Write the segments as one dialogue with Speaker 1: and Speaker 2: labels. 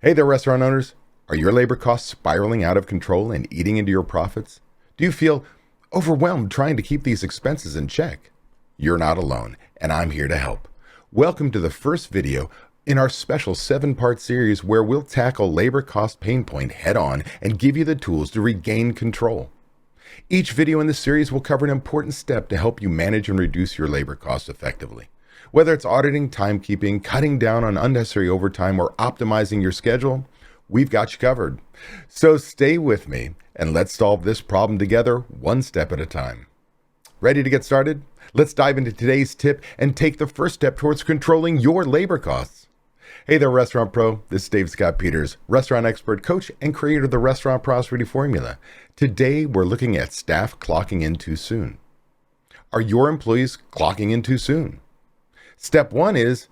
Speaker 1: Hey there, restaurant owners. Are your labor costs spiraling out of control and eating into your profits? Do you feel overwhelmed trying to keep these expenses in check? You're not alone, and I'm here to help. Welcome to the first video in our special 7-part series where we'll tackle labor cost pain point head on and give you the tools to regain control. Each video in this series will cover an important step to help you manage and reduce your labor costs effectively. Whether it's auditing, timekeeping, cutting down on unnecessary overtime, or optimizing your schedule, we've got you covered. So stay with me and let's solve this problem together one step at a time. Ready to get started? Let's dive into today's tip and take the first step towards controlling your labor costs. Hey there, Restaurant Pro. This is Dave Scott Peters, restaurant expert, coach, and creator of the Restaurant Prosperity Formula. Today, we're looking at staff clocking in too soon. Are your employees clocking in too soon? Step 1 is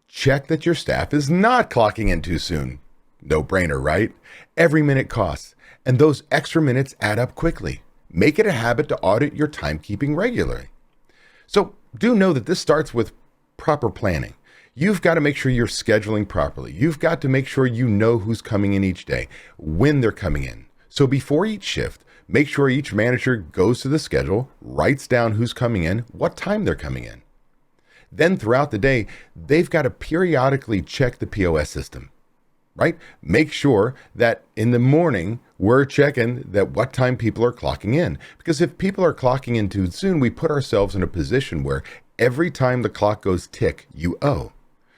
Speaker 1: check that your staff is not clocking in too soon. No brainer, right? Every minute costs, and those extra minutes add up quickly. Make it a habit to audit your timekeeping regularly. So do know that this starts with proper planning. You've got to make sure you're scheduling properly. You've got to make sure you know who's coming in each day, when they're coming in. So before each shift, make sure each manager goes to the schedule, writes down who's coming in, what time they're coming in. Then throughout the day, they've got to periodically check the POS system, right? Make sure that in the morning, we're checking that what time people are clocking in. Because if people are clocking in too soon, we put ourselves in a position where every time the clock goes tick, you owe.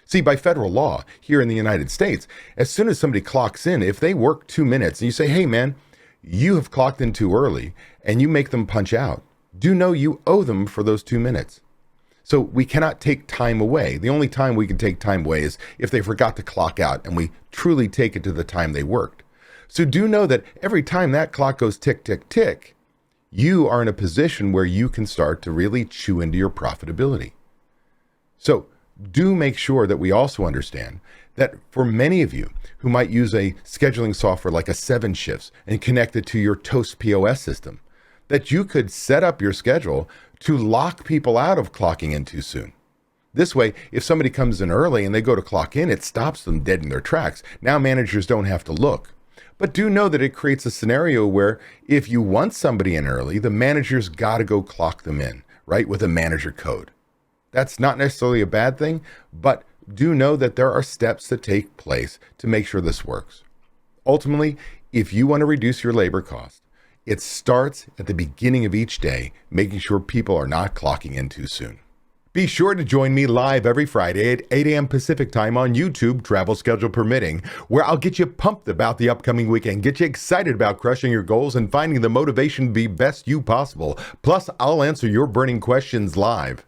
Speaker 1: See, by federal law here in the United States, as soon as somebody clocks in, if they work 2 minutes and you say, hey man, you have clocked in too early, and you make them punch out, do know you owe them for those 2 minutes. So we cannot take time away. The only time we can take time away is if they forgot to clock out and we truly take it to the time they worked. So do know that every time that clock goes tick, tick, tick, you are in a position where you can start to really chew into your profitability. So do make sure that we also understand that for many of you who might use a scheduling software like a 7Shifts and connect it to your Toast POS system, that you could set up your schedule to lock people out of clocking in too soon. This way, if somebody comes in early and they go to clock in, it stops them dead in their tracks. Now managers don't have to look. But do know that it creates a scenario where if you want somebody in early, the manager's got to go clock them in, right, with a manager code. That's not necessarily a bad thing, but do know that there are steps that take place to make sure this works. Ultimately, if you want to reduce your labor cost, it starts at the beginning of each day, making sure people are not clocking in too soon. Be sure to join me live every Friday at 8 a.m. Pacific time on YouTube, travel schedule permitting, where I'll get you pumped about the upcoming weekend, get you excited about crushing your goals and finding the motivation to be best you possible. Plus, I'll answer your burning questions live.